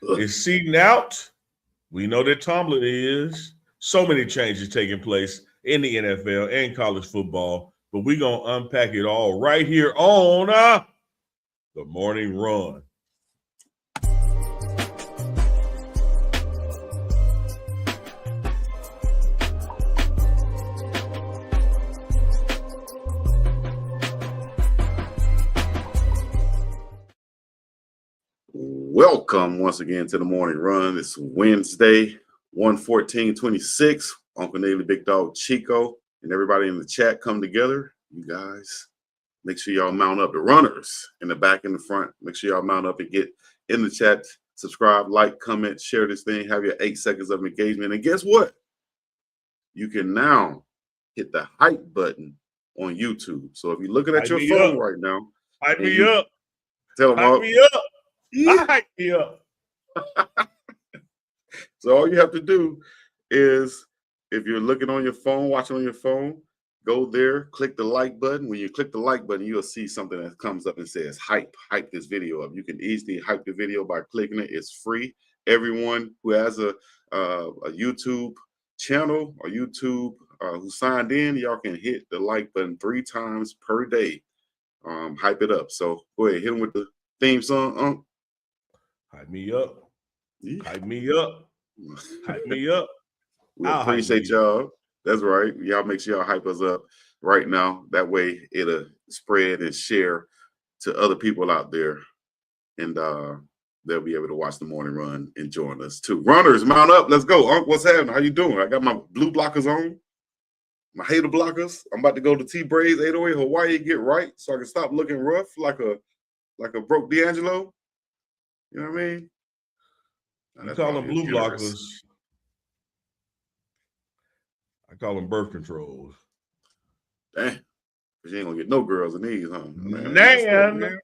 is seeding out. We know that Tomlin is. So many changes taking place in the NFL and college football, but we're going to unpack it all right here on the Morning Run. Welcome once again to the Morning Run. It's Wednesday, 1/14/26. Uncle Navy, Big Dog Chico, and everybody in the chat come together. You guys, make sure y'all mount up. The runners in the back and the front, make sure y'all mount up and get in the chat. Subscribe, like, comment, share this thing. Have your 8 seconds of engagement. And guess what? You can now hit the hype button on YouTube. So if you're looking at your phone right now, hype me up. Tell them hype me up. Yeah. Hype me up. So all you have to do is, if you're looking on your phone, watching on your phone, go there, click the like button. When you click the like button, you'll see something that comes up and says hype this video up. You can easily hype the video by clicking it. It's free. Everyone who has a YouTube channel or YouTube who signed in, y'all can hit the like button 3 times per day. Hype it up. So go ahead, hit them with the theme song. Hype me up. Yeah. Hype me up. Hype me up. We appreciate y'all. That's right. Y'all make sure y'all hype us up right now. That way it'll spread and share to other people out there. And they'll be able to watch the Morning Run and join us too. Runners, mount up. Let's go. Unc, what's happening? How you doing? I got my blue blockers on. My hater blockers. I'm about to go to T-Braids 808 Hawaii, get right, so I can stop looking rough like a broke D'Angelo. You know what I mean? You call them blue blockers. I call them birth controls. Damn. Because you ain't going to get no girls in these, huh? Man. That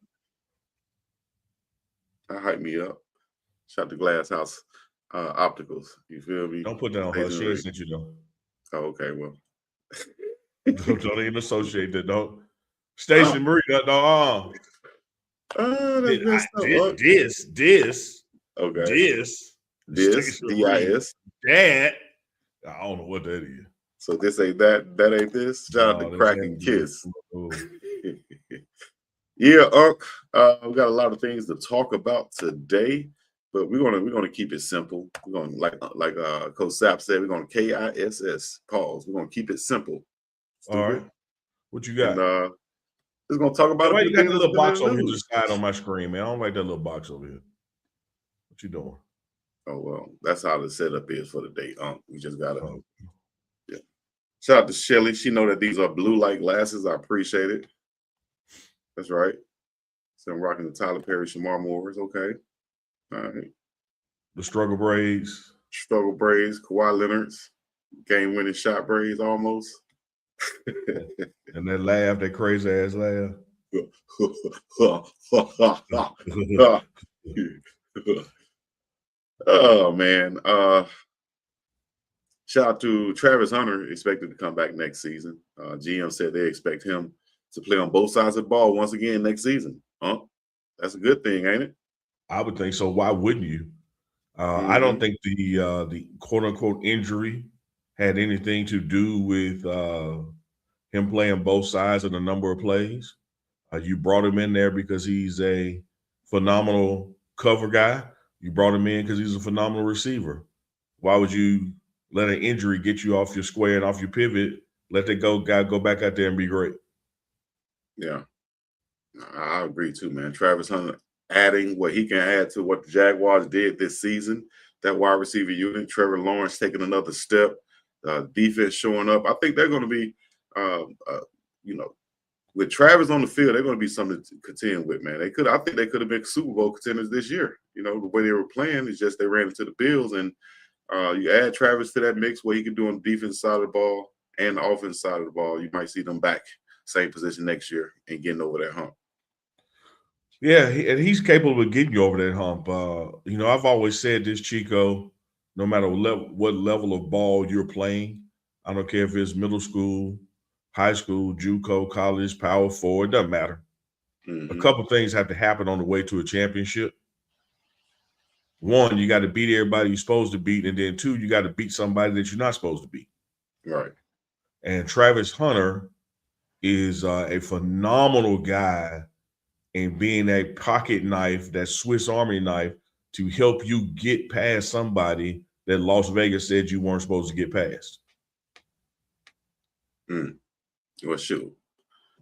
hype me up. Shout to Glass House Opticals. You feel me? Don't put that on her. She ain't sent you, though. Oh, okay, well. don't even associate that, though. Station Marie, no. This. Okay. This, D-I-S. That. I don't know what that is. So this ain't that. That ain't this. Shout out to Crack and Kiss. Yeah, Unc. We got a lot of things to talk about today, but we're gonna keep it simple. We're gonna like Coach Sapp said, we're gonna KISS pause. We're gonna keep it simple. All right. What you got? And, we're gonna talk about. Why you got the little box over here to the side on my screen, man? I don't like that little box over here. What you doing? Oh well, that's how the setup is for the day. We just gotta. Yeah. Shout out to Shelly. She know that these are blue light glasses. I appreciate it. That's right. So I'm rocking the Tyler Perry Shamar Moores. Okay. All right. The struggle braids. Kawhi Leonard's game-winning shot braids almost. And that laugh, that crazy ass laugh. Oh man. Shout out to Travis Hunter, expected to come back next season. GM said they expect him to play on both sides of the ball once again next season. That's a good thing, ain't it? I would think so. Why wouldn't you? I don't think the quote unquote injury had anything to do with him playing both sides of the number of plays. You brought him in there because he's a phenomenal cover guy. You brought him in because he's a phenomenal receiver. Why would you let an injury get you off your square and off your pivot? Let that guy go back out there and be great. Yeah, I agree too, man. Travis Hunter adding what he can add to what the Jaguars did this season. That wide receiver unit, Trevor Lawrence taking another step, defense showing up. I think they're going to be, with Travis on the field, they're going to be something to contend with, man. I think they could have been Super Bowl contenders this year. You know, the way they were playing is just they ran into the Bills, and you add Travis to that mix, what he can do on the defense side of the ball and the offense side of the ball. You might see them back same position next year and getting over that hump. Yeah, and he's capable of getting you over that hump. I've always said this, Chico, no matter what level of ball you're playing, I don't care if it's middle school, high school, JUCO, college, Power 4, it doesn't matter. A couple things have to happen on the way to a championship. One, you got to beat everybody you're supposed to beat, and then two, you got to beat somebody that you're not supposed to beat. Right. And Travis Hunter is a phenomenal guy in being a pocket knife, that Swiss Army knife, to help you get past somebody that Las Vegas said you weren't supposed to get past. Well, shoot.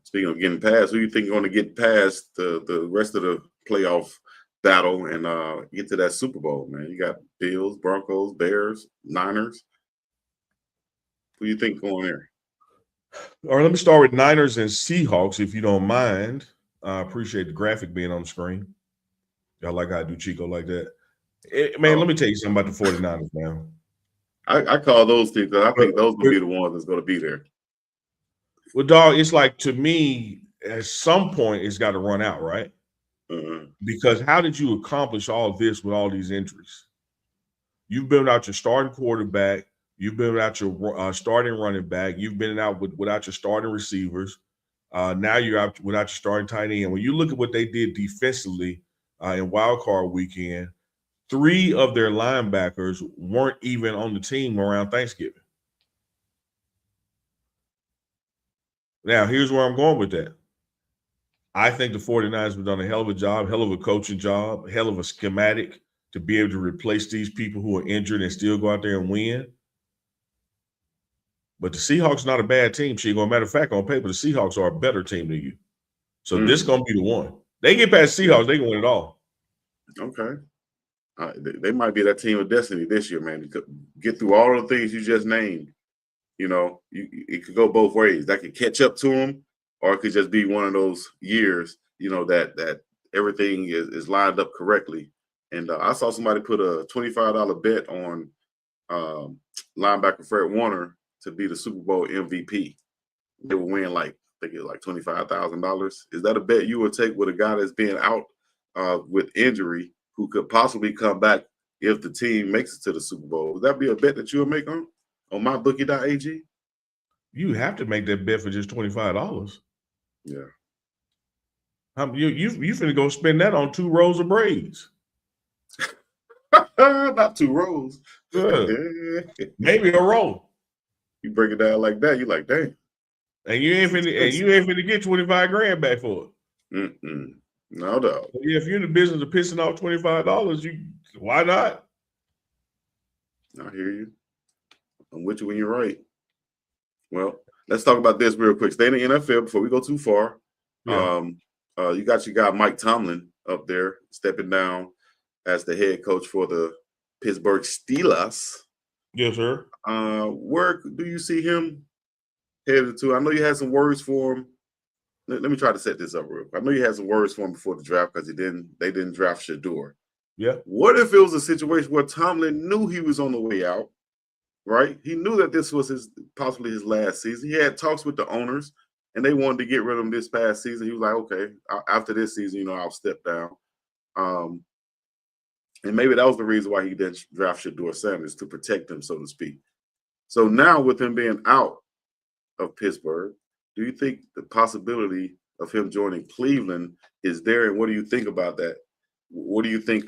Speaking of getting past, who you think going to get past the rest of the playoff battle and get to that Super Bowl, man? You got Bills, Broncos, Bears, Niners. Who you think going there? All right, let me start with Niners and Seahawks, if you don't mind. I appreciate the graphic being on the screen. Y'all like how I do Chico like that. Man, let me tell you something about the 49ers, man. I call those things because I think those will be the ones that's going to be there. Well, dog, it's like, to me, at some point, it's got to run out, right? Because how did you accomplish all this with all these injuries? You've been without your starting quarterback. You've been without your starting running back. You've been out without your starting receivers. Now you're out without your starting tight end. When you look at what they did defensively in Wild Card Weekend, 3 of their linebackers weren't even on the team around Thanksgiving. Now, here's where I'm going with that. I think the 49ers have done a hell of a job, hell of a coaching job, hell of a schematic to be able to replace these people who are injured and still go out there and win. But the Seahawks not a bad team, Chico. Matter of fact, on paper, the Seahawks are a better team than you. So this is going to be the one. They get past Seahawks, they can win it all. Okay. They might be that team of destiny this year, man. To get through all the things you just named. You know, it could go both ways. That could catch up to them, or it could just be one of those years, you know, that everything is lined up correctly. And I saw somebody put a $25 bet on linebacker Fred Warner to be the Super Bowl MVP. They would win I think it was like $25,000. Is that a bet you would take with a guy that's being out with injury who could possibly come back if the team makes it to the Super Bowl? Would that be a bet that you would make on mybookie.ag? You have to make that bet for just $25. Yeah. You finna go spend that on 2 rows of braids. Not 2 rows. Yeah. Maybe a row. You break it down like that, you're like, dang. And you ain't finna get 25 grand back for it. No doubt. So yeah, if you're in the business of pissing off $25, why not? I hear you. I'm with you when you're right. Well, let's talk about this real quick. Stay in the NFL before we go too far. Yeah. You got your guy Mike Tomlin up there stepping down as the head coach for the Pittsburgh Steelers. Yes, sir. Where do you see him headed to? I know you had some words for him. Let me try to set this up real quick. I know you had some words for him before the draft because they didn't draft Shador. Yeah. What if it was a situation where Tomlin knew he was on the way out, right? He knew that this was possibly his last season. He had talks with the owners, and they wanted to get rid of him this past season. He was like, okay, after this season, I'll step down. And maybe that was the reason why he didn't draft Shador Sanders, to protect him, so to speak. So now with him being out of Pittsburgh, do you think the possibility of him joining Cleveland is there? And what do you think about that? What do you think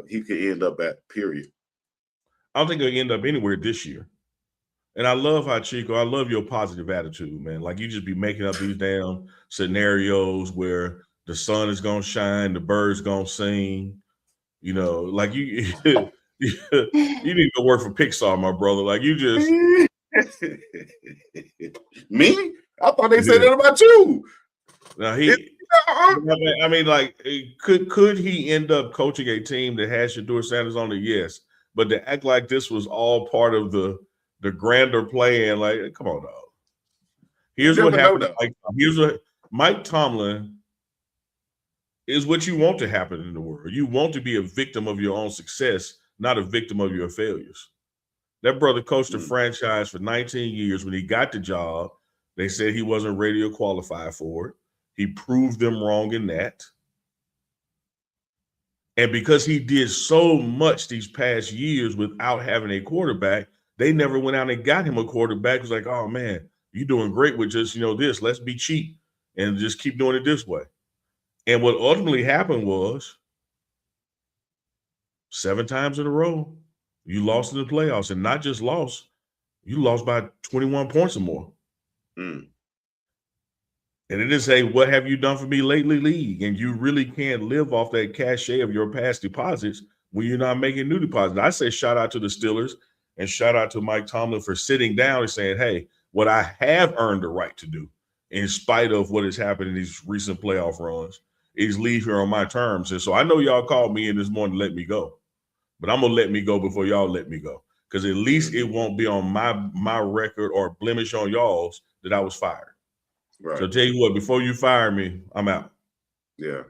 he could end up at, period? I don't think he'll end up anywhere this year. And I love how, Chico, I love your positive attitude, man. Like, you just be making up these damn scenarios where the sun is going to shine, the birds going to sing. Like you need to go work for Pixar, my brother. Like, you just. Me? I thought they said that about you. Now I mean, like, could he end up coaching a team that has Shador Sanders on it? Yes. But to act like this was all part of the grander plan, like, come on, dog. Here's what happened. Here's what Mike Tomlin is what you want to happen in the world. You want to be a victim of your own success, not a victim of your failures. That brother coached the franchise for 19 years. When he got the job, they said he wasn't ready or qualified for it. He proved them wrong in that. And because he did so much these past years without having a quarterback, they never went out and got him a quarterback. It was like, oh, man, you're doing great with just, this. Let's be cheap and just keep doing it this way. And what ultimately happened was 7 times in a row, you lost in the playoffs, and not just lost, you lost by 21 points or more. Mm. And it is a "what have you done for me lately" league, and you really can't live off that cachet of your past deposits when you're not making new deposits. I say shout out to the Steelers and shout out to Mike Tomlin for sitting down and saying, hey, what I have earned the right to do, in spite of what has happened in these recent playoff runs, is leave here on my terms. And so I know y'all called me in this morning to let me go, but I'm going to let me go before y'all let me go, because at least it won't be on my record or blemish on y'all's that I was fired. Right. So I'll tell you what, before you fire me, I'm out. Yeah.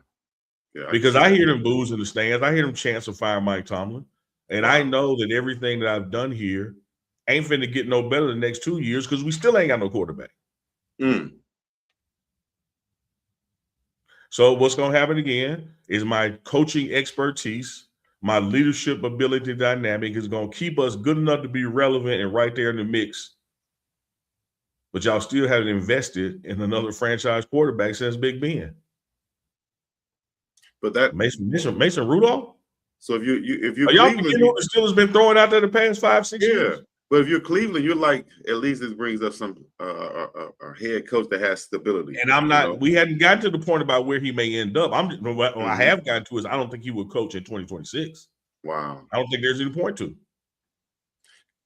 Yeah. Because I hear them boos in the stands. I hear them chants of fire Mike Tomlin. And Wow. I know that everything that I've done here ain't finna get no better the next 2 years, because we still ain't got no quarterback. Mm. So what's going to happen again is my coaching expertise, my leadership ability dynamic is going to keep us good enough to be relevant and right there in the mix. But y'all still haven't invested in another franchise quarterback since Big Ben. But that Mason Rudolph. So if you're y'all Cleveland, forgetting who the Steelers been throwing out there the past 5-6 years? But if you're Cleveland, you're like, at least this brings up some a head coach that has stability. And I'm not. We hadn't gotten to the point about where he may end up. What I have gotten to is I don't think he would coach in 2026. Wow. I don't think there's any point to.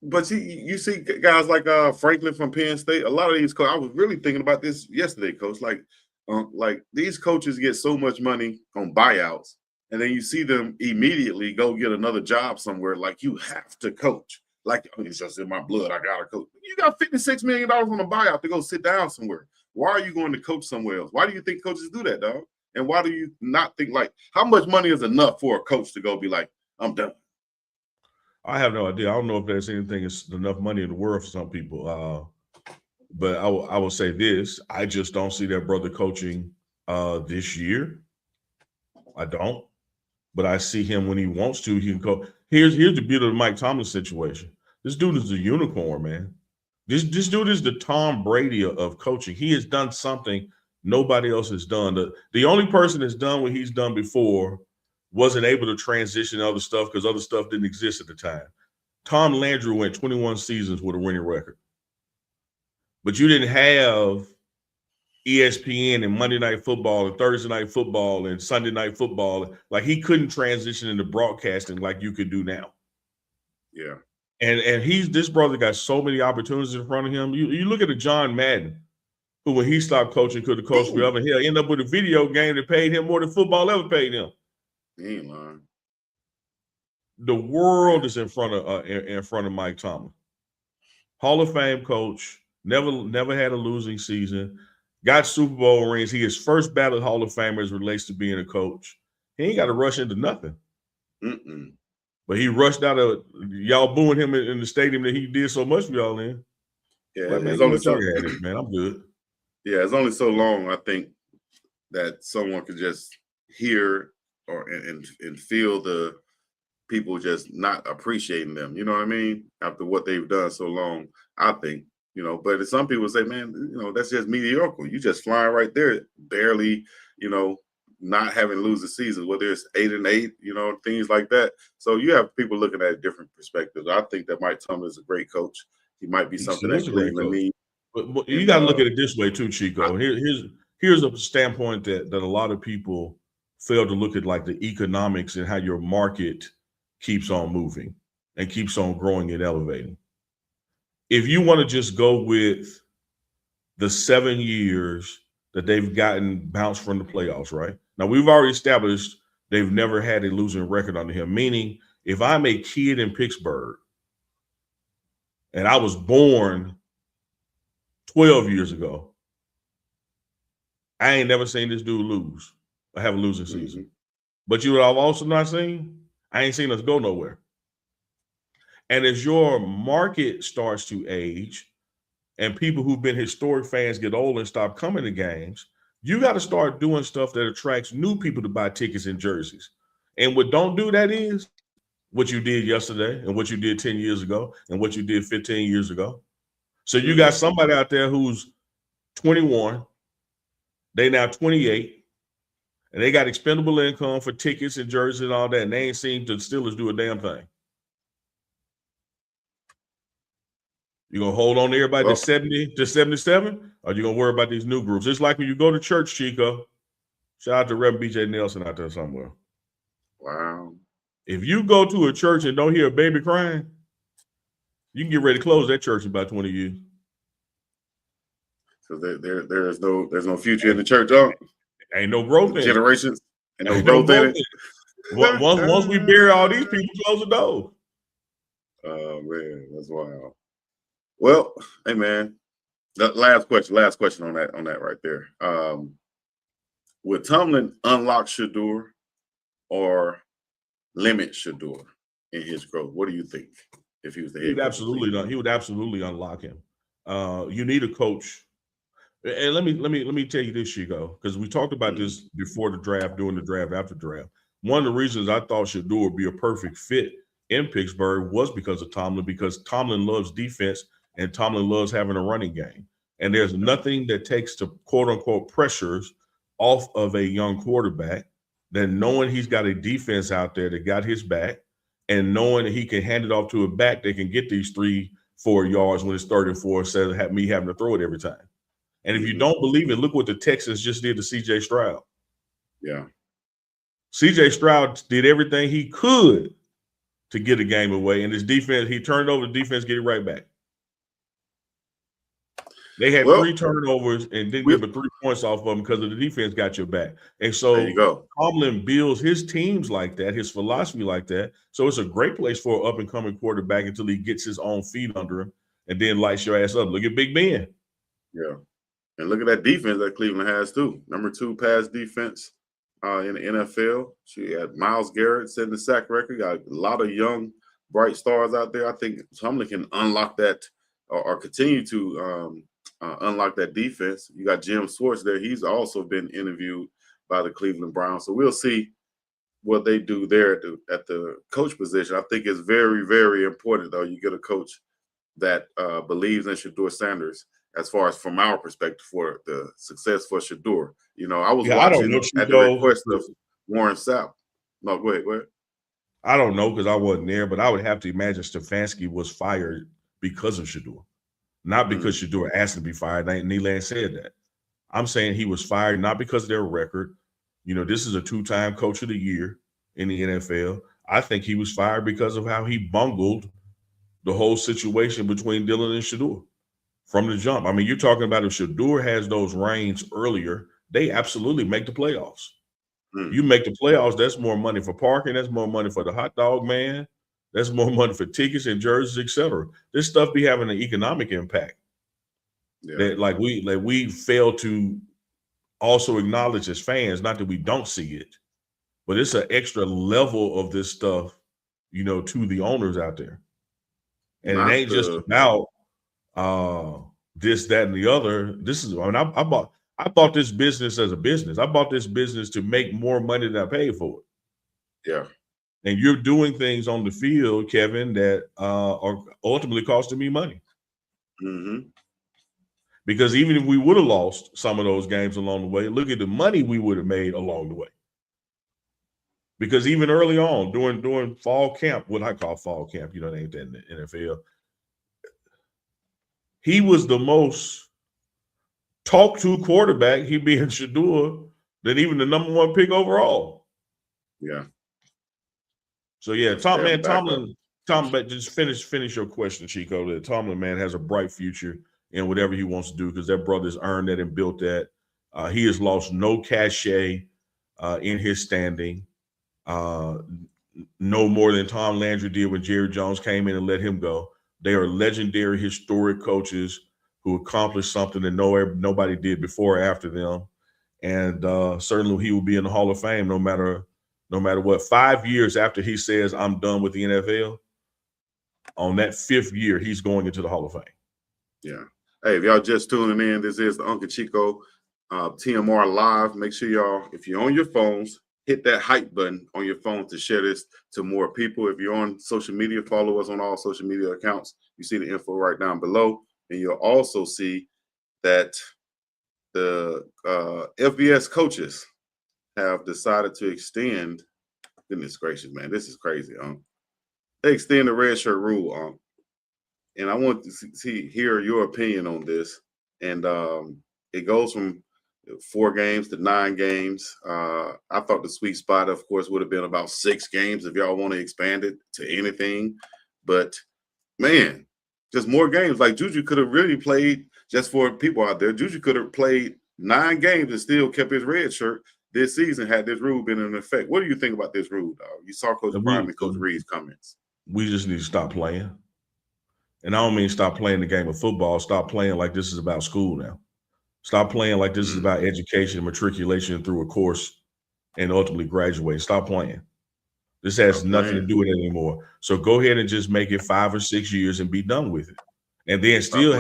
But you see guys like Franklin from Penn State. A lot of these coaches. I was really thinking about this yesterday, Coach. Like these coaches get so much money on buyouts, and then you see them immediately go get another job somewhere. Like, you have to coach. Like, it's just in my blood. I gotta coach. You got $56 million on a buyout to go sit down somewhere. Why are you going to coach somewhere else? Why do you think coaches do that, dog? And why do you not think, like, how much money is enough for a coach to go be like, I'm done? I have no idea. I don't know if there's anything that's enough money in the world for some people. But I will say this: I just don't see that brother coaching this year. I don't. But I see him when he wants to. He can coach. Here's the beauty of the Mike Tomlin situation. This dude is a unicorn, man. This dude is the Tom Brady of coaching. He has done something nobody else has done. The only person that's done what he's done before wasn't able to transition to other stuff because other stuff didn't exist at the time. Tom Landry went 21 seasons with a winning record. But you didn't have ESPN and Monday Night Football and Thursday Night Football and Sunday Night Football. Like, he couldn't transition into broadcasting like you could do now. Yeah. And this brother got so many opportunities in front of him. You look at a John Madden, who when he stopped coaching could have coached forever. And he'll end up with a video game that paid him more than football ever paid him. He ain't lying. The world is in front of Mike Tomlin. Hall of Fame coach, never had a losing season, got Super Bowl rings. He is first ballot Hall of Famer as relates to being a coach. He ain't got to rush into nothing. Mm-mm. But he rushed out of y'all booing him in the stadium that he did so much for y'all in. Yeah, but man, it's only man, I'm good. Yeah, it's only so long, I think, that someone could just hear and feel the people just not appreciating them. You know what I mean? After what they've done so long, I think, but some people say, man, that's just mediocre. You just flying right there, barely, not having losing seasons, whether it's 8-8, things like that. So you have people looking at different perspectives. I think that Mike Tomlin is a great coach. He might be something that Cleveland needs. But you got to look at it this way too, Chico. Here's a standpoint that a lot of people fail to look at, like the economics and how your market keeps on moving and keeps on growing and elevating. If you want to just go with the 7 years that they've gotten bounced from the playoffs, right? Now, we've already established they've never had a losing record under him, meaning if I'm a kid in Pittsburgh and I was born 12 years ago, I ain't never seen this dude lose or have a losing season. But you know what I've also not seen? I ain't seen us go nowhere. And as your market starts to age and people who've been historic fans get old and stop coming to games, you got to start doing stuff that attracts new people to buy tickets and jerseys. And what don't do that is what you did yesterday and what you did 10 years ago and what you did 15 years ago. So you got somebody out there who's 21, they now 28, And they got expendable income for tickets and jerseys and all that, and they ain't seen the Steelers do a damn thing. You gonna hold on to everybody to 70 to 77, or you gonna worry about these new groups? It's like when you go to church, Chico. Shout out to Reverend BJ Nelson out there somewhere. Wow. If you go to a church and don't hear a baby crying, you can get ready to close that church in about 20 years. So there's no future in the church, huh? Ain't no growth in generations. It. Ain't no growth in it. Once we bury all these people, close the door. Oh man, that's wild. Well, hey man, last question on that right there. Would Tomlin unlock Shedeur or limit Shedeur in his growth? What do you think? If he was the head coach, he would absolutely unlock him. You need a coach. And let me tell you this, Chico, because we talked about this before the draft, during the draft, after the draft. One of the reasons I thought Shedeur would be a perfect fit in Pittsburgh was because of Tomlin, because Tomlin loves defense and Tomlin loves having a running game. And there's nothing that takes the quote unquote pressures off of a young quarterback than knowing he's got a defense out there that got his back, and knowing that he can hand it off to a back that can get these 3-4 yards when it's 3rd and 4 instead of me having to throw it every time. And if you don't believe it, look what the Texans just did to C.J. Stroud. Yeah. C.J. Stroud did everything he could to get a game away, and his defense, he turned over the defense, get it right back. They had 3 turnovers and didn't give 3 points off of them because of the defense got your back. And so there you go. Tomlin builds his teams like that, his philosophy like that. So it's a great place for an up-and-coming quarterback until he gets his own feet under him and then lights your ass up. Look at Big Ben. Yeah. And look at that defense that Cleveland has too. Number 2 pass defense in the NFL. She had Myles Garrett setting the sack record. Got a lot of young, bright stars out there. I think Tomlin can unlock that or continue to unlock that defense. You got Jim Schwartz there. He's also been interviewed by the Cleveland Browns. So we'll see what they do there at the coach position. I think it's very, very important, though. You get a coach that believes in Shedeur Sanders, as far as from our perspective, for the success for Shedeur. You know, I was watching at the request of Warren Sapp. No, go ahead. I don't know because I wasn't there, but I would have to imagine Stefanski was fired because of Shedeur. Not because Shedeur asked to be fired. Nyland said that. I'm saying he was fired not because of their record. You know, this is a 2-time coach of the year in the NFL. I think he was fired because of how he bungled the whole situation between Dillon and Shedeur from the jump. I mean, you're talking about if Shedeur has those reins earlier, they absolutely make the playoffs. You make the playoffs, that's more money for parking. That's more money for the hot dog man. That's more money for tickets and jerseys, etc. This stuff be having an economic impact that like we fail to also acknowledge as fans. Not that we don't see it, but it's an extra level of this stuff, you know, to the owners out there. And it ain't just about this, that, and the other. This is, I mean, I bought this business as a business. I bought this business to make more money than I paid for it. Yeah. And you're doing things on the field, Kevin, that are ultimately costing me money. Because even if we would have lost some of those games along the way, look at the money we would have made along the way. Because even early on, during fall camp, what I call fall camp, you know, they ain't that in the NFL, he was the most talked to quarterback, he being Shedeur, than even the number 1 pick overall. Yeah. So yeah, Tomlin, but just finish your question, Chico. That Tomlin, man, has a bright future in whatever he wants to do because that brother's earned that and built that. He has lost no cachet in his standing, no more than Tom Landry did when Jerry Jones came in and let him go. They are legendary, historic coaches who accomplished something that nobody did before or after them. And certainly he will be in the Hall of Fame no matter what. 5 years after he says, I'm done with the NFL, on that 5th year, he's going into the Hall of Fame. Yeah. Hey, if y'all just tuning in, this is the Uncle Chico TMR Live. Make sure y'all, if you're on your phones, hit that hype button on your phone to share this to more people. If you're on social media, follow us on all social media accounts. You see the info right down below. And you'll also see that the FBS coaches have decided to extend. Goodness gracious, man, this is crazy. They extend the redshirt rule. And I want to hear your opinion on this. And it goes from 4 games to 9 games. I thought the sweet spot, of course, would have been about 6 games if y'all want to expand it to anything. But man, just more games. Like Juju could have really played, just for people out there, Juju could have played 9 games and still kept his red shirt this season had this rule been in effect. What do you think about this rule, dog? You saw Coach Prime and Coach Reed's comments. We just need to stop playing. And I don't mean stop playing the game of football. Stop playing like this is about school now. Stop playing like this is about education, matriculation through a course, and ultimately graduate. Stop playing. This has nothing to do with it anymore. So go ahead and just make it 5 or 6 years and be done with it. And then still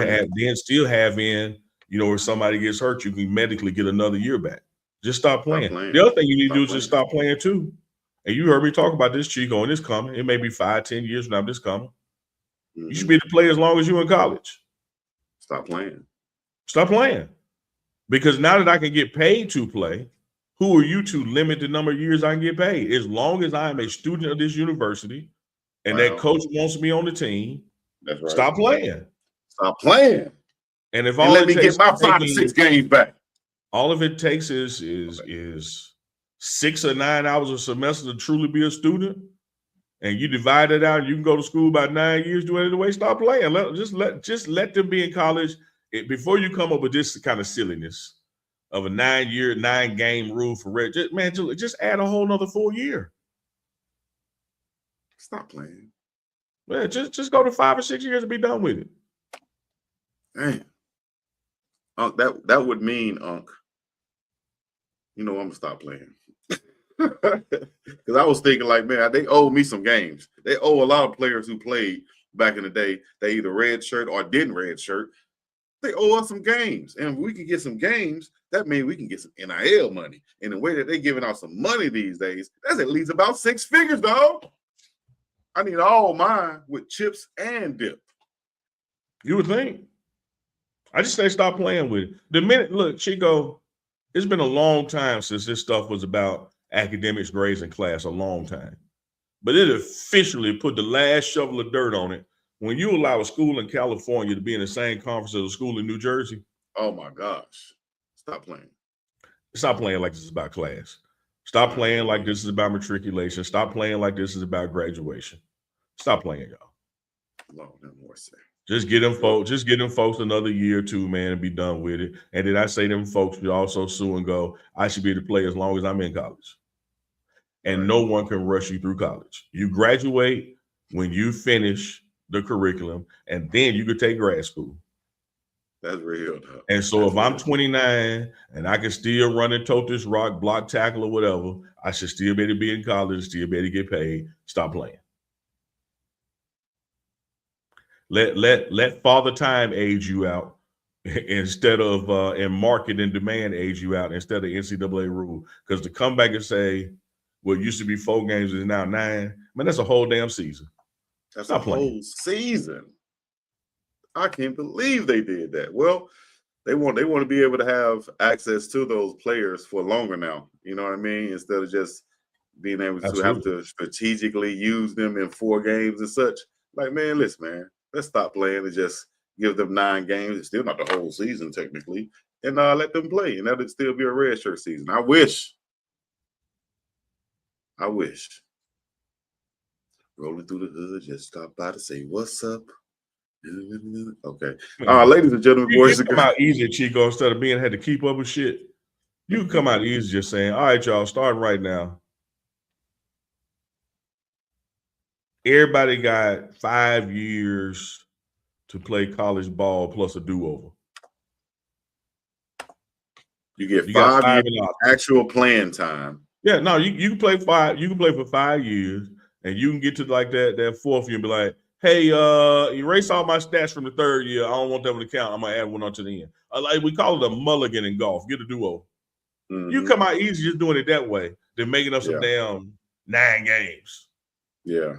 have in, if somebody gets hurt, you can medically get another year back. Just stop playing. The other thing you need to do is just stop playing too. And you heard me talk about this, Chico, and it's coming. It may be 5, 10 years from now, this coming. You should be able to play as long as you're in college. Stop playing. Stop playing. Because now that I can get paid to play, who are you to limit the number of years I can get paid? As long as I am a student of this university and that coach wants me on the team, that's right. Stop playing. Stop playing. And if let me get my 5 or 6 games back. All of it takes is 6 or 9 hours a semester to truly be a student, and you divide it out, and you can go to school about 9 years doing it anyway. Stop playing. Just let them be in college before you come up with this kind of silliness of a 9-year, 9-game rule for red. Just add a whole nother 4 year. Stop playing. Man, just go to 5 or 6 years and be done with it. Man. That would mean, Unc, I'm gonna stop playing. Because I was thinking, like, man, they owe me some games. They owe a lot of players who played back in the day. They either red shirt or didn't red shirt. They owe us some games. And if we can get some games, that means we can get some NIL money. And the way that they're giving out some money these days, that's at least about 6 figures, dog. I need all mine with chips and dip. You would think. I just say stop playing with it. Look, Chico, it's been a long time since this stuff was about academics, grades, and class, a long time. But it officially put the last shovel of dirt on it when you allow a school in California to be in the same conference as a school in New Jersey. Oh, my gosh. Stop playing. Stop playing like this is about class. Stop playing like this is about matriculation. Stop playing like this is about graduation. Stop playing, y'all. Lord, no more say. Just get them folks another year or 2, man, and be done with it. And then I say them folks should also sue and go, I should be able to play as long as I'm in college. And no one can rush you through college. You graduate when you finish the curriculum, and then you could take grad school. That's real. And so if I'm 29 and I can still run and tote this rock, block, tackle, or whatever, I should still be able to be in college, still be able to get paid. Stop playing. Let Father Time age you out instead of and market and demand age you out instead of NCAA rule. Because to come back and say what used to be 4 games is now 9, man, that's a whole damn season. That's a whole season. I can't believe they did that. Well, they want to be able to have access to those players for longer now. You know what I mean? Instead of just being able to have to strategically use them in 4 games and such. Like, man, listen, man. Let's stop playing and just give them 9 games. It's still not the whole season, technically. And let them play. And that'll still be a red shirt season. I wish. Rolling through the hood, just stop by to say, what's up? Okay. Ladies and gentlemen, boys and girls. Come out easy, Chico, instead of had to keep up with shit. You can come out easy just saying, all right, y'all, starting right now. Everybody got 5 years to play college ball plus a do-over. You get 5 years actual playing time. Yeah, no, you can play 5. You can play for 5 years, and you can get to like that 4th year and be like, hey, erase all my stats from the 3rd year. I don't want them to count. I'm gonna add 1 on to the end. Like we call it a mulligan in golf. Get a do-over. You come out easy just doing it that way than making up some damn 9 games. Yeah.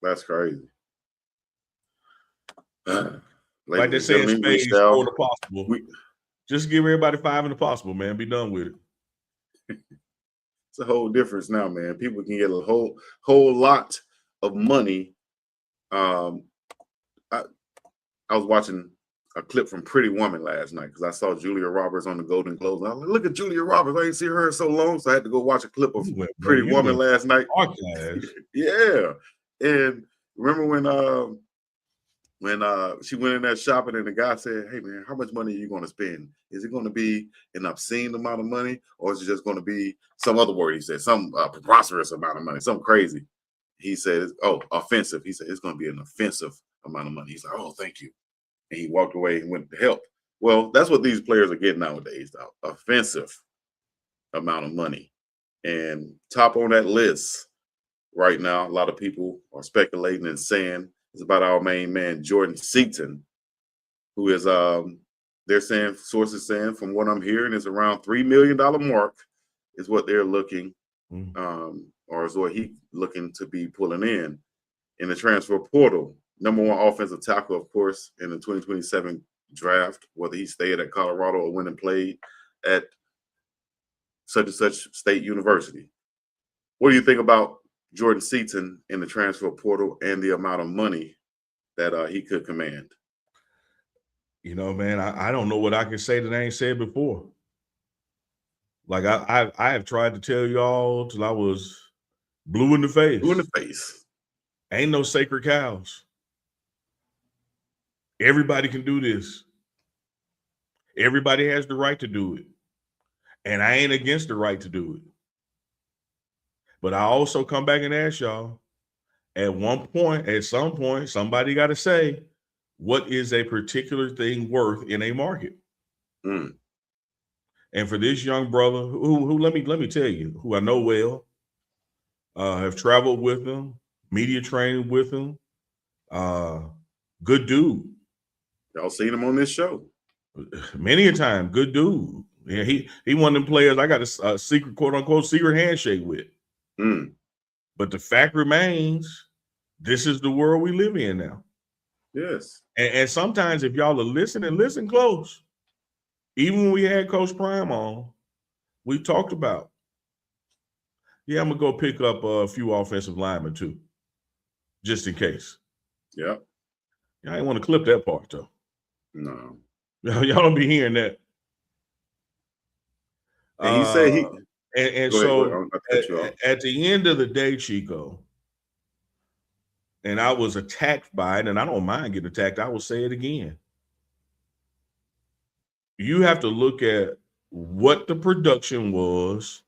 That's crazy. Like they say in spades, 4 to possible. Just give everybody 5 in the possible, man. Be done with it. It's a whole difference now, man. People can get a whole lot of money. I I was watching a clip from Pretty Woman last night because I saw Julia Roberts on the Golden Globes. And I was like, look at Julia Roberts. I ain't seen her in so long. So I had to go watch a clip of Pretty Woman last night. Yeah. And remember when she went in there shopping and the guy said, hey man, how much money are you going to spend? Is it going to be an obscene amount of money, or is it just going to be some other word? He said some preposterous amount of money, something crazy. He said, oh, offensive. He said it's going to be an offensive amount of money. He's like, oh, thank you. And he walked away and went to help. Well, that's what these players are getting nowadays, though. Offensive amount of money. And top on that list right now, a lot of people are speculating and saying it's about our main man, Jordan Seaton, who is, they're saying, sources saying, from what I'm hearing, is around $3 million mark is what they're looking, or is what he looking to be pulling in the transfer portal. Number one offensive tackle, of course, in the 2027 draft, whether he stayed at Colorado or went and played at such and such state university. What do you think about Jordan Seaton in the transfer portal and the amount of money that he could command? You know, man, I don't know what I can say that I ain't said before. Like I have tried to tell y'all till I was blue in the face. Blue in the face. Ain't no sacred cows. Everybody can do this. Everybody has the right to do it. And I ain't against the right to do it. But I also come back and ask y'all, at some point, somebody got to say, what is a particular thing worth in a market? And for this young brother, who let me tell you, who I know well, have traveled with him, media training with him, good dude. Y'all seen him on this show many a time. Good dude. Yeah, he one of them players I got a secret, quote unquote, secret handshake with. But the fact remains, this is the world we live in now. Yes. And sometimes if y'all are listening, listen close. Even when we had Coach Prime on, we talked about, yeah, I'm gonna go pick up a few offensive linemen too, just in case. Yeah. I ain't want to clip that part though. No. Y'all don't be hearing that. And he said he. And so at the end of the day, Chico, and I was attacked by it, and I don't mind getting attacked. I will say it again. You have to look at what the production was,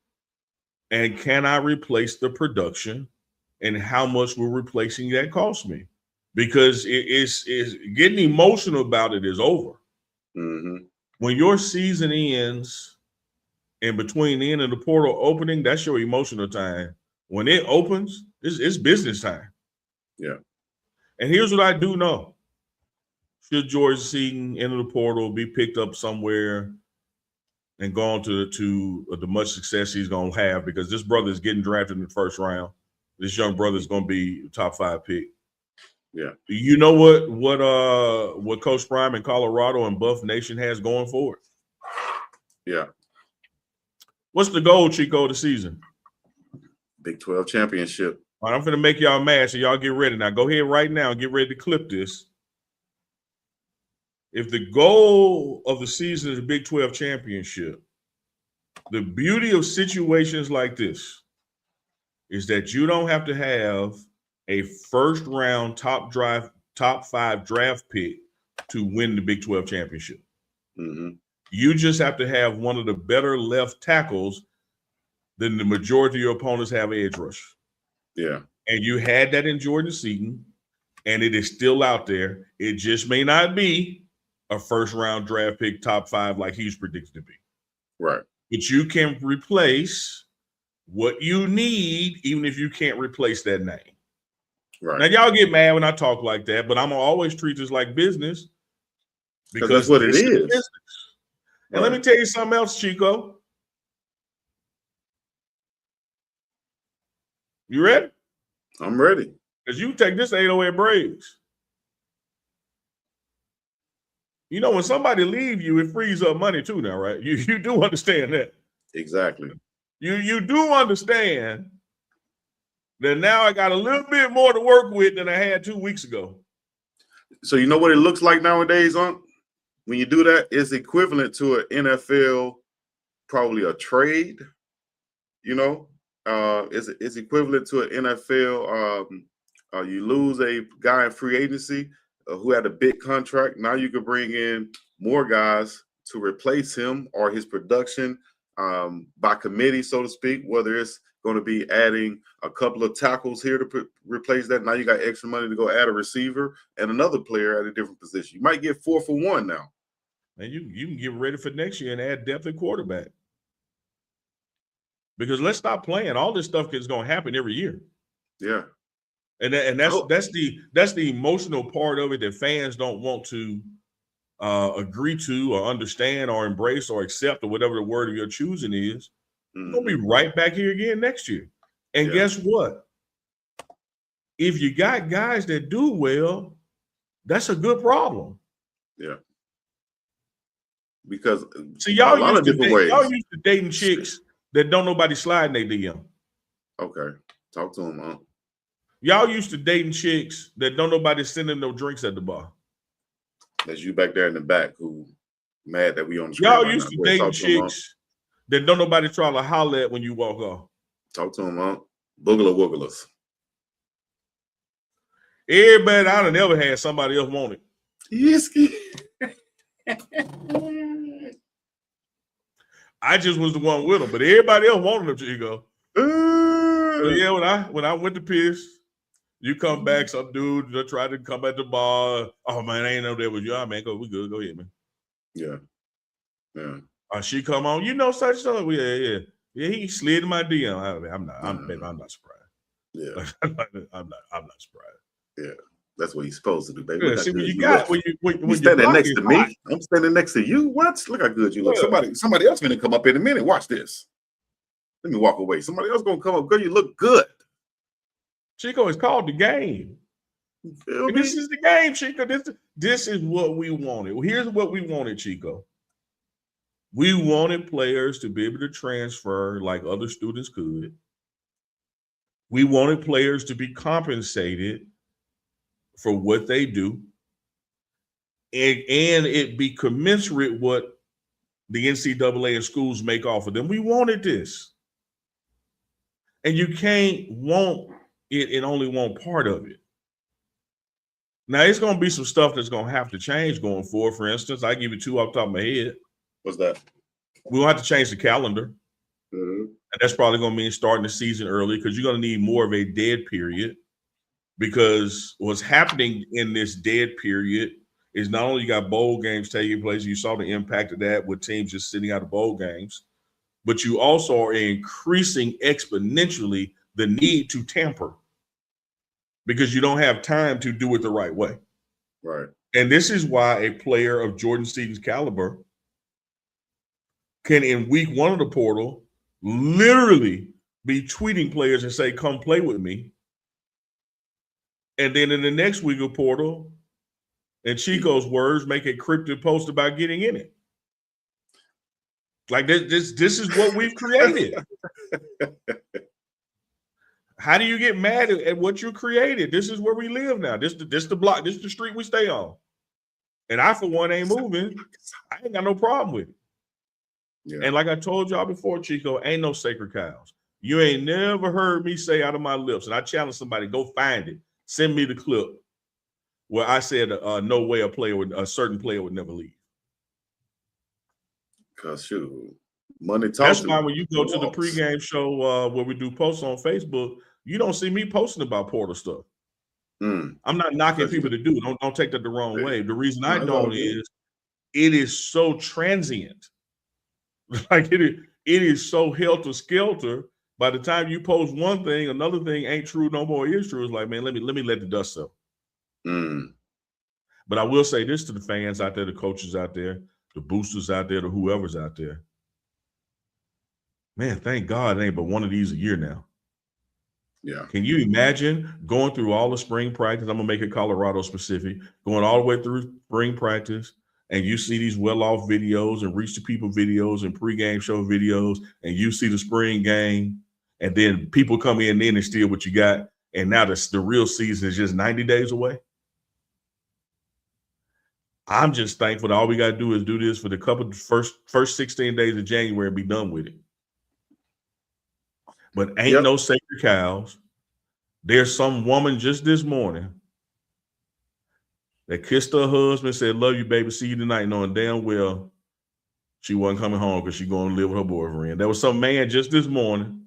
and can I replace the production, and how much will replacing that cost me? Because it's getting emotional about it is over. When your season ends, and between the end of the portal opening, that's your emotional time. When it opens, it's business time. Yeah. And here's what I do know. Should George Seaton enter the portal, be picked up somewhere, and go on to the much success he's going to have, because this brother is getting drafted in the first round. This young brother is going to be a top 5 pick. Yeah. You know what Coach Prime in Colorado and Buff Nation has going for it? Yeah. What's the goal, Chico, of the season? Big 12 championship. All right, I'm going to make y'all mad, so y'all get ready. Now, go ahead right now and get ready to clip this. If the goal of the season is a Big 12 championship, the beauty of situations like this is that you don't have to have a first-round top 5 draft pick to win the Big 12 championship. You just have to have one of the better left tackles than the majority of your opponents have edge rush. Yeah. And you had that in Jordan Seaton, and it is still out there. It just may not be a first-round draft pick top 5 like he's predicted to be. Right. But you can replace what you need, even if you can't replace that name. Right. Now, y'all get mad when I talk like that, but I'm going to always treat this like business. Because that's what it is. Business. And let me tell you something else, Chico. You ready? I'm ready. Because you take this 808 Braves. You know, when somebody leave you, it frees up money too now, right? You do understand that. Exactly. You do understand that now I got a little bit more to work with than I had 2 weeks ago. So you know what it looks like nowadays, when you do that, it's equivalent to an NFL, probably a trade. You know, it's equivalent to an NFL. You lose a guy in free agency who had a big contract. Now you can bring in more guys to replace him or his production by committee, so to speak, whether it's going to be adding a couple of tackles here to replace that. Now you got extra money to go add a receiver and another player at a different position. You might get 4 for 1 now. And you can get ready for next year and add depth at quarterback. Because let's stop playing. All this stuff is going to happen every year. Yeah. And that's the emotional part of it that fans don't want to agree to or understand or embrace or accept or whatever the word of your choosing is. Mm-hmm. We'll be right back here again next year. And guess what? If you got guys that do well, that's a good problem. Yeah. Because see, y'all used to dating chicks that don't nobody sliding their DM. Okay. Talk to them, huh? Y'all used to dating chicks that don't nobody sending no drinks at the bar. That's you back there in the back who mad that we on the screen. Y'all used to dating chicks that don't nobody try to holler at when you walk off. Talk to them, huh? Boogler wooglers. Everybody I done never had somebody else want it. Yisky. I just was the one with them, but everybody else wanted them, Chico. So yeah, when I went to piss, you come back, some dude that tried to come at the bar. Oh man, I ain't know that was you. Man, we good. Go ahead, man. Yeah. She come on, you know such stuff. Yeah. He slid in my DM. I'm not surprised. Yeah, I'm not surprised. Yeah, that's what he's supposed to do, baby. Yeah, see, when you standing next to me, I'm standing next to you. What? Look how good you look. Yeah. Somebody else gonna come up in a minute. Watch this. Let me walk away. Somebody else gonna come up. Girl, you look good. Chico, it's called the game. This is the game, Chico. This is what we wanted. Well, here's what we wanted, Chico. We wanted players to be able to transfer like other students could. We wanted players to be compensated for what they do. And it be commensurate what the NCAA and schools make off of them. We wanted this. And you can't want it and only want part of it. Now, it's going to be some stuff that's going to have to change going forward. For instance, I give you 2 off the top of my head. What's that? We'll have to change the calendar. Mm-hmm. And that's probably going to mean starting the season early because you're going to need more of a dead period, because what's happening in this dead period is not only you got bowl games taking place, you saw the impact of that with teams just sitting out of bowl games, but you also are increasing exponentially the need to tamper because you don't have time to do it the right way. Right. And this is why a player of Jordan Seaton's caliber can, in week 1 of the portal, literally be tweeting players and say, come play with me. And then in the next week of portal, in Chico's words, make a cryptic post about getting in it. Like this is what we've created. How do you get mad at what you created? This is where we live now. This the block, this is the street we stay on. And I, for one, ain't moving. I ain't got no problem with it. Yeah. And like I told y'all before, Chico, ain't no sacred cows. You ain't never heard me say out of my lips, and I challenge somebody, go find it. Send me the clip where I said no way a certain player would never leave. Because shoot, money talks. That's why when you go to the pregame show where we do posts on Facebook, you don't see me posting about portal stuff. I'm not knocking people to do it. Don't take that the wrong way. The reason I don't is it is so transient. Like it is so helter-skelter. By the time you post one thing, another thing ain't true no more is true. It's like, man, let me let the dust settle. But I will say this to the fans out there, the coaches out there, the boosters out there, the whoever's out there. Man, thank God it ain't but one of these a year now. Yeah. Can you imagine going through all the spring practice? I'm going to make it Colorado specific, going all the way through spring practice and you see these well-off videos and reach the people videos and pregame show videos, and you see the spring game, and then people come in and steal what you got, and now the real season is just 90 days away. I'm just thankful that all we got to do is do this for the first 16 days of January and be done with it. But ain't no sacred cows. There's some woman just this morning that kissed her husband, said, "Love you, baby. See you tonight," knowing damn well she wasn't coming home because she's going to live with her boyfriend. There was some man just this morning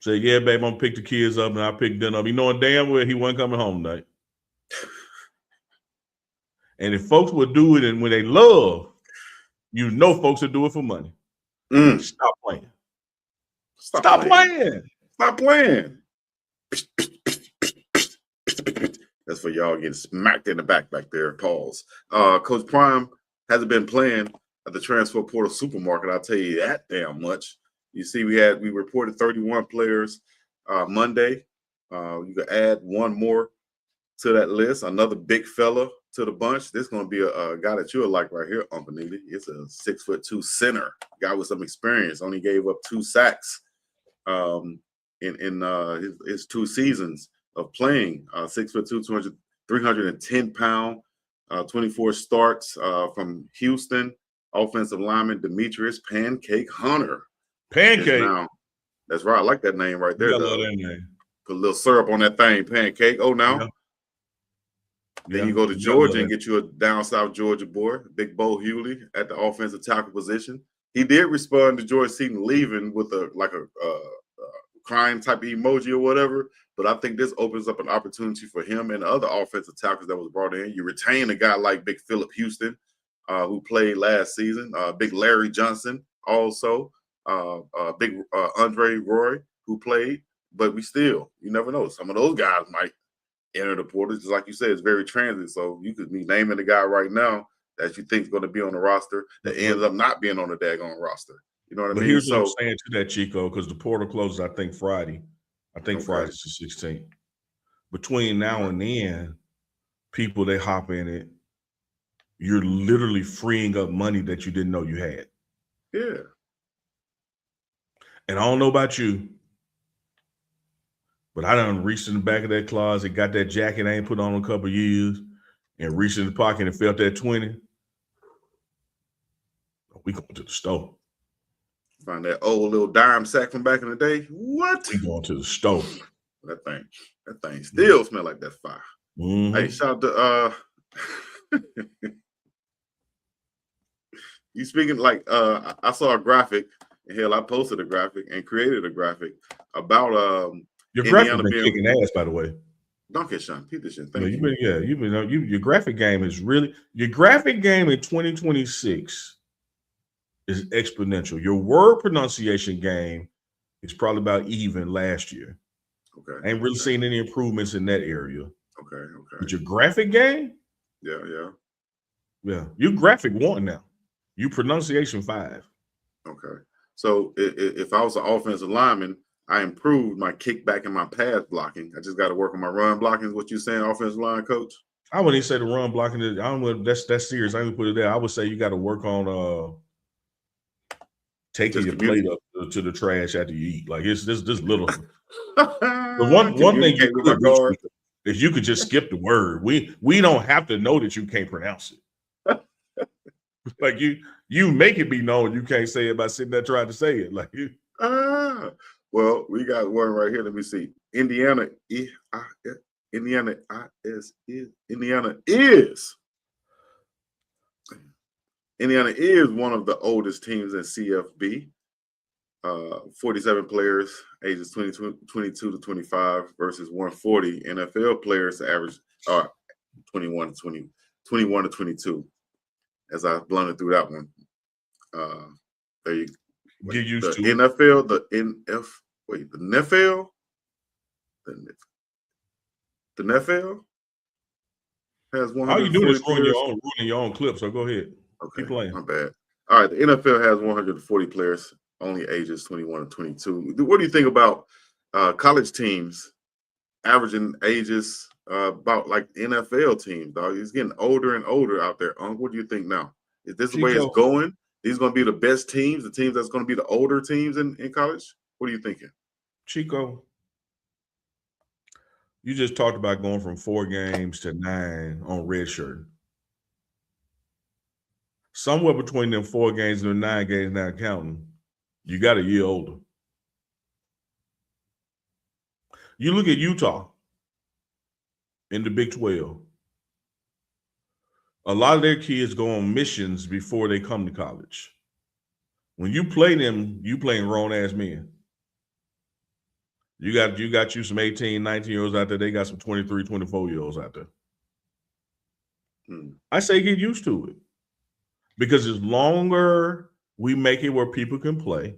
said, "Yeah, babe, I'm going to pick the kids up," and I picked dinner up. He knowing damn well he wasn't coming home tonight. And if folks would do it and when they love, you know folks would do it for money. Stop playing. Stop playing. Stop playing. That's for y'all getting smacked in the back there. Pause. Coach Prime hasn't been playing at the transfer portal supermarket. I'll tell you that damn much. You see, we reported 31 players Monday. You can add one more to that list. Another big fella to the bunch. This is going to be a guy that you'll like right here, Uncle Neely. It's a 6'2" center, guy with some experience. Only gave up 2 sacks in his 2 seasons of playing. 6'2", 310 pound, 24 starts from Houston. Offensive lineman Demetrius Pancake Hunter. Pancake. Now, that's right. I like that name right there. I love that name. Put a little syrup on that thing, Pancake. Oh, now. Yeah. Then you go to Georgia and get you a down south Georgia boy, Big Bo Hewley at the offensive tackle position. He did respond to George Seaton leaving with a crying type of emoji or whatever. But I think this opens up an opportunity for him and other offensive tackles that was brought in. You retain a guy like Big Philip Houston, who played last season. Big Larry Johnson also. Big Andre Roy, who played. But you never know. Some of those guys might enter the portal. Just like you said, it's very transit. So you could be naming the guy right now that you think is going to be on the roster that ends up not being on the daggone roster. You know what I mean? But here's what I'm saying to that, Chico, because the portal closes, I think, Friday. I think Friday's the 16th. Between now and then, people, they hop in it. You're literally freeing up money that you didn't know you had. Yeah. And I don't know about you, but I done reached in the back of that closet, got that jacket I ain't put on in a couple of years, and reached in the pocket and felt that 20. We going to the store. Find that old little dime sack from back in the day. What? We going to the store. That thing still smell like that fire. Mm-hmm. Hey, shout out to you speaking like I saw a graphic. Hell, I posted a graphic and created a graphic about your graphic been kicking ass, by the way. Don't get Sean. Keep this shit. Thank you. Your graphic game is really your graphic game in 2026 is exponential. Your word pronunciation game is probably about even last year. Okay. I ain't really seen any improvements in that area. Okay. But your graphic game? Yeah. You graphic 1 now. You pronunciation 5. Okay. So if I was an offensive lineman, I improved my kickback and my pass blocking. I just got to work on my run blocking. Is what you saying, offensive line coach? I wouldn't even say the run blocking. I don't know. That's serious. I ain't put it there. I would say you got to work on taking your plate up to the trash after you eat. Like it's this little. The one thing you could do is you could just skip the word. We don't have to know that you can't pronounce it. Like you make it be known you can't say it by sitting there trying to say it. Like you. Well, we got one right here. Let me see. Indiana is one of the oldest teams in CFB. 47 players, ages 22 to 25 versus 140 NFL players, average 21 to 22. As I blundered through that one. There you go. Get used to NFL, the NFL has 140. All you do is ruining your own clip, so go ahead. Okay, keep playing. My bad. All right, the NFL has 140 players, only ages 21 to 22. What do you think about college teams averaging ages about like NFL teams, dog. He's getting older and older out there. What do you think now? Is this the way it's Chico, going? These going to be the best teams, the teams that's going to be the older teams in college? What are you thinking? Chico, you just talked about going from 4 games to 9 on redshirt. Somewhere between them 4 games and the 9 games not counting, you got a year older. You look at Utah in the Big 12. A lot of their kids go on missions before they come to college. When you play them, you playing grown-ass men. You got you some 18, 19-year-olds out there. They got some 23, 24-year-olds out there. I say get used to it. Because as longer we make it where people can play,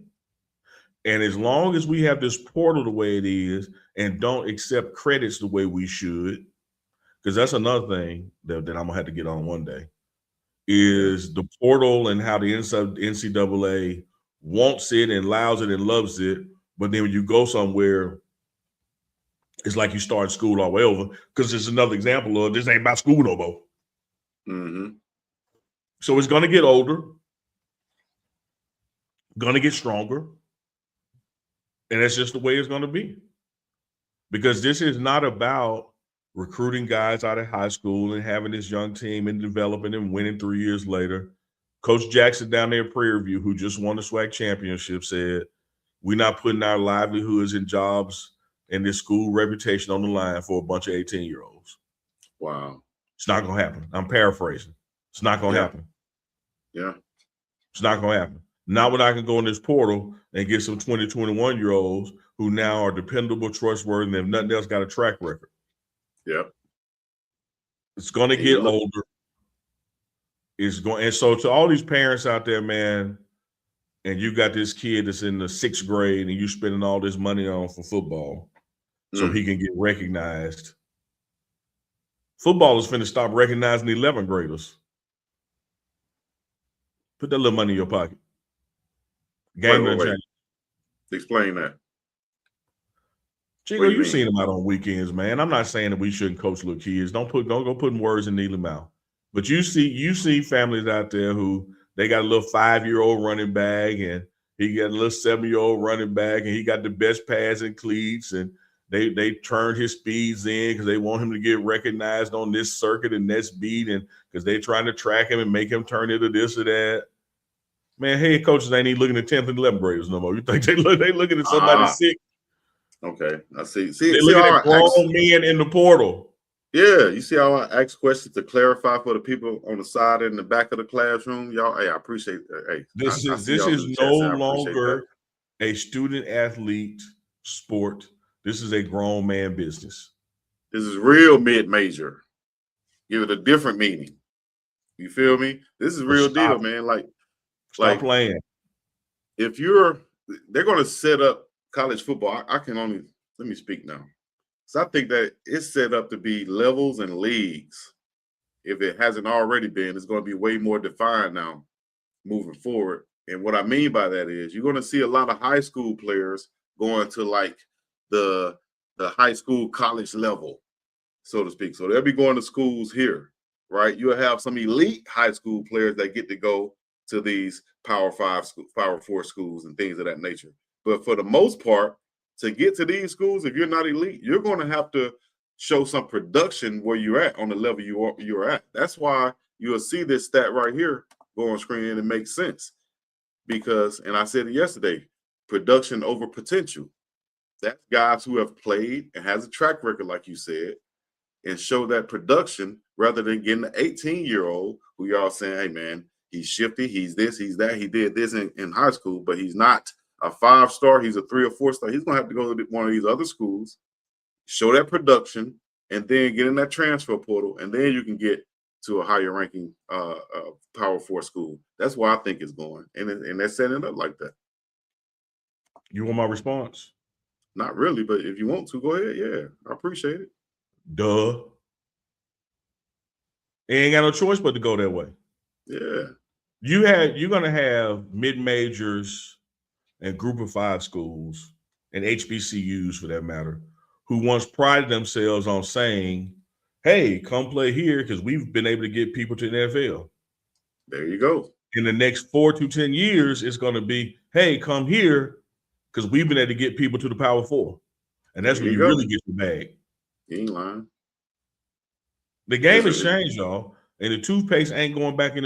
and as long as we have this portal the way it is and don't accept credits the way we should, because that's another thing that I'm going to have to get on one day, is the portal and how the NCAA wants it and allows it and loves it. But then when you go somewhere, it's like you start school all the way over, because it's another example of this ain't about school no more. Mm-hmm. So it's going to get older, going to get stronger, and that's just the way it's going to be. Because this is not about recruiting guys out of high school and having this young team and developing and winning 3 years later. Coach Jackson down there at Prairie View, who just won the SWAC championship, said, we're not putting our livelihoods and jobs and this school reputation on the line for a bunch of 18-year-olds. Wow. It's not going to happen. I'm paraphrasing. It's not going to happen. Yeah. It's not going to happen. Not when I can go in this portal and get some 20, 21-year-olds who now are dependable, trustworthy, and if nothing else got a track record. Yep. It's going to get older. It's going, and so to all these parents out there, man, and you got this kid that's in the 6th grade and you spending all this money on for football so he can get recognized. Football is finna stop recognizing 11th graders. Put that little money in your pocket. Wait. Explain that. Chico, you've seen them out on weekends, man. I'm not saying that we shouldn't coach little kids. Don't go putting words in Neely's mouth. But you see families out there who they got a little 5-year-old running back and he got a little 7-year-old running back and he got the best passing cleats and they turn his speeds in because they want him to get recognized on this circuit and that speed and because they're trying to track him and make him turn into this or that. Man, head coaches ain't even looking at 10th and 11th graders no more. You think they looking at somebody sick? Okay, I see. They're looking at grown men in the portal. Yeah, you see how I ask questions to clarify for the people on the side and the back of the classroom, y'all. Hey, I appreciate that. Hey, this is no longer a student athlete sport. This is a grown man business. This is real mid-major. Give it a different meaning. You feel me? This is real deal, man. Stop playing. If they're going to set up college football. Let me speak now. So I think that it's set up to be levels and leagues. If it hasn't already been, it's going to be way more defined now moving forward. And what I mean by that is you're going to see a lot of high school players going to like the high school college level, so to speak. So they'll be going to schools here, right? You'll have some elite high school players that get to go to these Power 5, Power 4 schools and things of that nature. But for the most part, to get to these schools, if you're not elite, you're going to have to show some production where you're at on the level you're at. That's why you'll see this stat right here go on screen and it makes sense. Because, and I said it yesterday, production over potential. That's guys who have played and has a track record, like you said, and show that production rather than getting an 18-year-old who y'all saying, hey, man, he's shifty, he's this, he's that, he did this in high school, but he's not a 5-star, he's a 3 or 4-star. He's going to have to go to one of these other schools, show that production, and then get in that transfer portal, and then you can get to a higher ranking Power 4 school. That's where I think it's going, and they're setting it up like that. You want my response? Not really, but if you want to, go ahead. Yeah, I appreciate it. Duh. They ain't got no choice but to go that way. Yeah. You're gonna have mid-majors and group of 5 schools and HBCUs for that matter, who once prided themselves on saying, hey, come play here because we've been able to get people to the NFL. There you go. In the next 4 to 10 years, it's going to be, hey, come here because we've been able to get people to the Power 4. And that's when you really get your bag. You ain't lying. The game has changed, y'all. And the toothpaste ain't going back in the